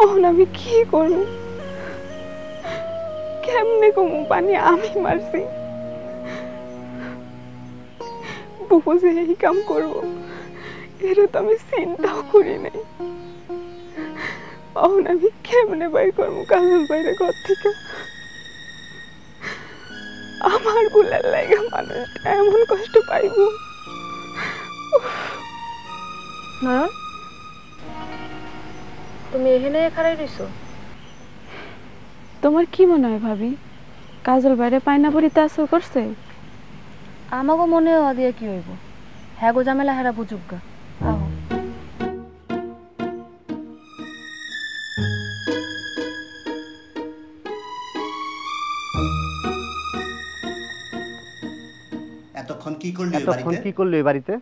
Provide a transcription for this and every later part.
এখন আমি কি করব? কেমনে কমু পানি আমি মারছি? বুবু যে এই কাম করবো এটা তো আমি চিন্তাও করি নাই। এখন আমি কেমনে বাইর করবো কাজল বাইরে ঘর থেকে? আমার গুলার লাগে মানুষটা এমন কষ্ট পাইব? নয়ন, তুমি এখানে খাড়াই রইছো? তোমার কি মনে হয় ভাবি, কাজল বাইরে পায়না পড়িতে আসর করছে? আমাকে মনে হয় দিয়ে কি হইব, হ্যাঁ গো ঝামেলা হেরা বুঝুক গা। আহো। এতক্ষণ কি করলি এই বাড়িতে?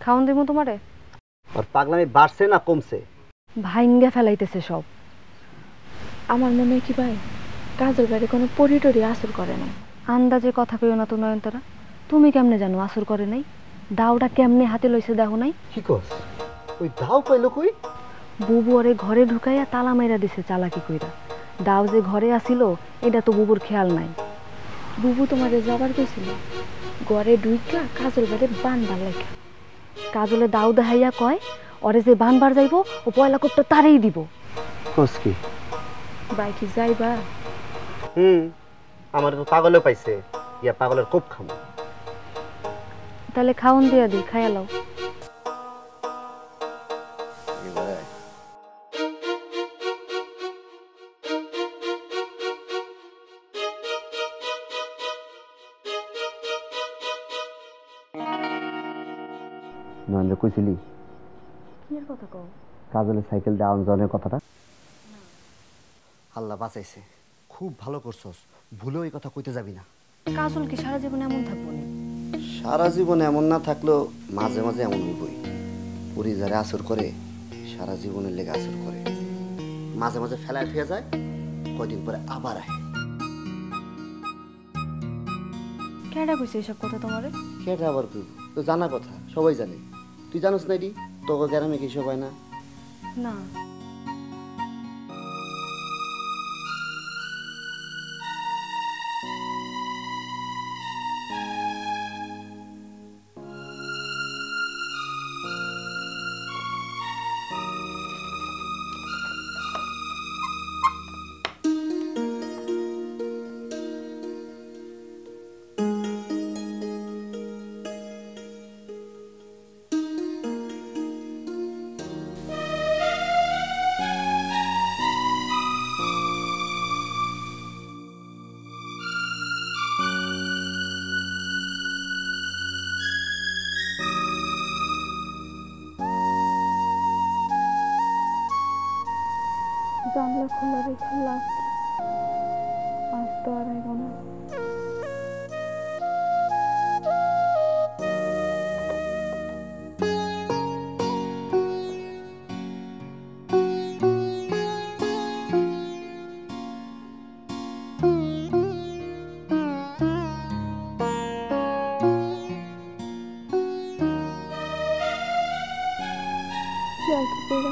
খাওন দিব তোমারে। আর পাগলামি বাড়ছে না কমছে? ভাইঙ্গা ফেলাইতেছে সব। আমার মনে হয় কি ভাই, কাজল বাইরে কোনো পরিটরি আসর করে নাই। আন্দাজে কথা কইও না তো নয়নতারা। তুমি কেমনে জানো আসর করে নাই? দাওটা কেমনে হাতে লইছে দেখো নাই? কি কস? ওই দাও পাইলো কই? বুবু ওরে ঘরে ঢুকাইয়া তালা মাইরা দিছে চালাকি কইরা। দাও যে ঘরে আসিল এটা তো বুবুর খেয়াল নাই। বুবু তোমারে যাবার কইছিল ঘরে ঢুইকা কাজল বাইরে বানবার লেখা। কাজলে দাও দেখাইয়া কয় ওরে যে বানবার যাইব ও পয়লা কোপটা তারেই দিব। কস কি? ভাই কি যাইবা? আমার তো পাগলে পাইছে, ইয়া পাগলের কোপ খামো। তাহলে খাওন দিয়া দি, খাইয়া লাও। নয়ন কইছিলি কি এর কথা কও? কাজলে সাইকেল দিয়ে আনজনের কথাটা? আল্লাহ বাঁচাইছে, খুব ভালো করছস। ভুলেও এই কথা কইতে যাবি না। কাজল কি সারা জীবন এমন থাকবো না? সারা জীবন এমন না থাকলেও মাঝে মাঝে এমন হইবই। পুরি যারা আসর করে সারা জীবনের লেগে আসর করে, মাঝে মাঝে ফেলায় থেকে যায়, কয়দিন পরে আবার আয়। কেডা কইছে এসব কথা তোমারে? কেটা আবার কইব? তো জানা কথা, সবাই জানে। তুই জানোস না এটি? তোকে গ্রামে কি সবাই না? না। জানলা খোলা রেখে লাভ কি? আজ তো আর আইব না।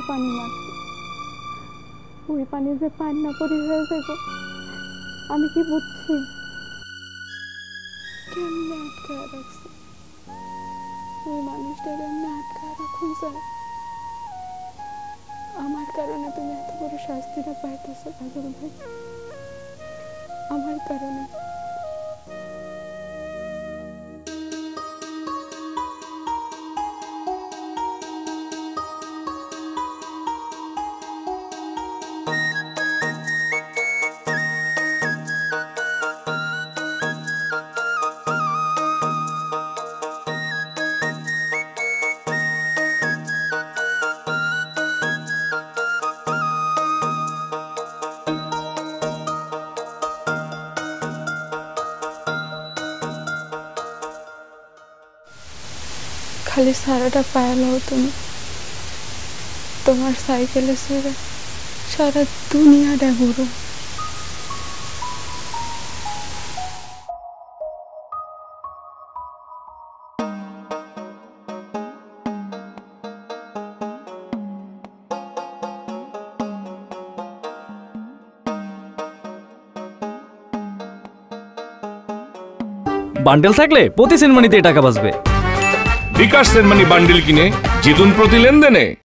পানি মারছে, ওই পানি যে পানি না পরি হয়ে যাইব আমি কি বুঝছি? কেমনে আটকায় রাখছে ওই মানুষটার? এমনি আটকায় রাখুন যায়? আমার কারণে তুমি এত বড় শাস্তিটা পাইতেছো কাজল ভাই, আমার কারণে। খালি সারাটা পায়ালাও তুমি, তোমার সাইকেলে চড়ে সারা দুনিয়াটা ঘুরো। বান্ডেল থাকলে প্রতি সেনমানিতে টাকা বাঁচবে। বিকাশ সেনমানি বান্ডিল কিনে জিতুন প্রতি লেনদেনে।